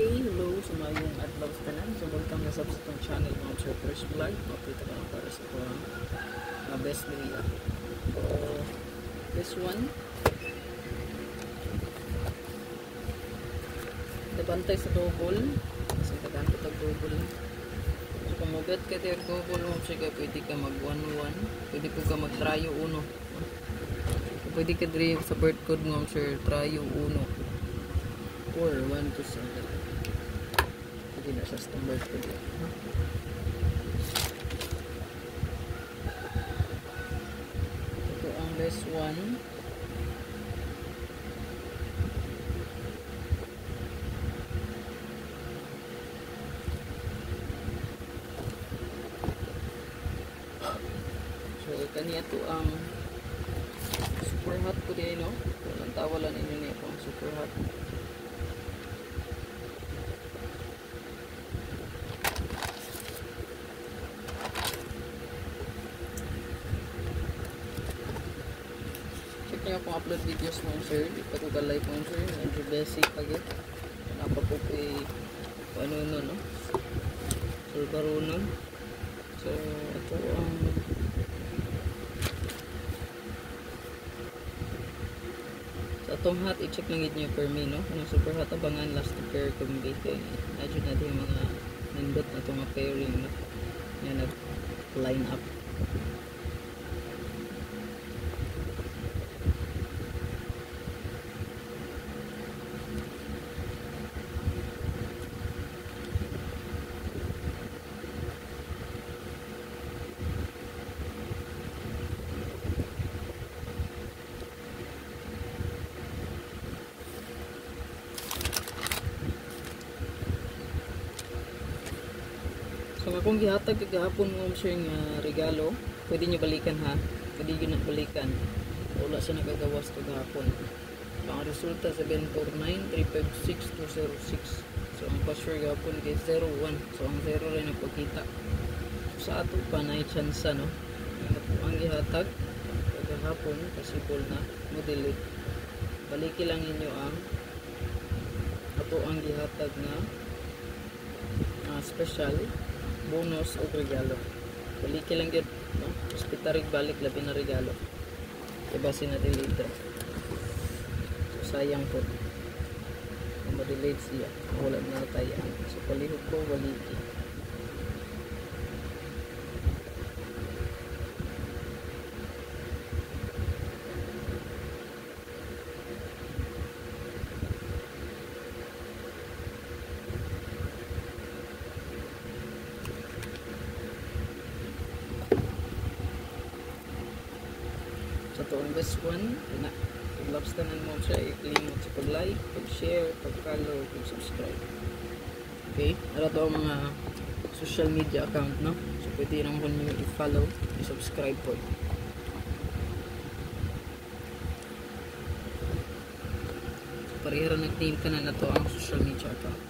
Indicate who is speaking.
Speaker 1: Okay, hello sa mayong adlaw sa tanan. So welcome na sa itong channel mga Sir First Vlog. Makita ka lang para sa ito ang best area. So this one, bantay sa double. Kasi kadang ito double. So kung magat ka tayo double mo siya, pwede ka mag 1-1. Pwede po ka mag tryo 1. Pwede ka din sa bird code mo sir, tryo 1. 4, 1 to 7. Pwede na sa bird code yan. Ito ang best one. So kaniya to ang super hot ko din, no? Walang tawalan ninyo niya po ang super hot. Check nyo kung upload videos mo sir. Di pa ko live mo sir. Medyo basic agad. Napa po ko ano no, no? So barunon. So ito ang sa itong hot, i-check lang nyo per me, no? Anong super hot abangan last to pair kumbi kay imagine natin yung mga nindot na itong pairing, no? Yan nag-line up. So kung gihatag kagahapon mo sir nga regalo, pwede nyo balikan ha. Pwede nyo na balikan. Wala siya nagagawas kagahapon. So ang resulta 749-356-206. So ang password gahapon kay 01. So ang 0 rin nagpakita. So, sa ato pa na chance no. Ang gihatag kagahapon possible na mo delete. Baliki lang ninyo ang ato ang gihatag na special bonus o regalo. Baliki lang yun, no? Hospitarig balik labi na regalo. Ibasin natin later. So sayang po. Kung ma-delete siya, wala na tayo. So palihog ko, baliki. So ito ang best one. Pag-loves tanan mo siya, i-limot sa pag-like, pag-share, pag-follow, pag-subscribe. Okay? Ano ito ang mga social media account, no? So pwede naman nyo i-follow, i-subscribe po. Parehara nag-name ka na ito ang social media account.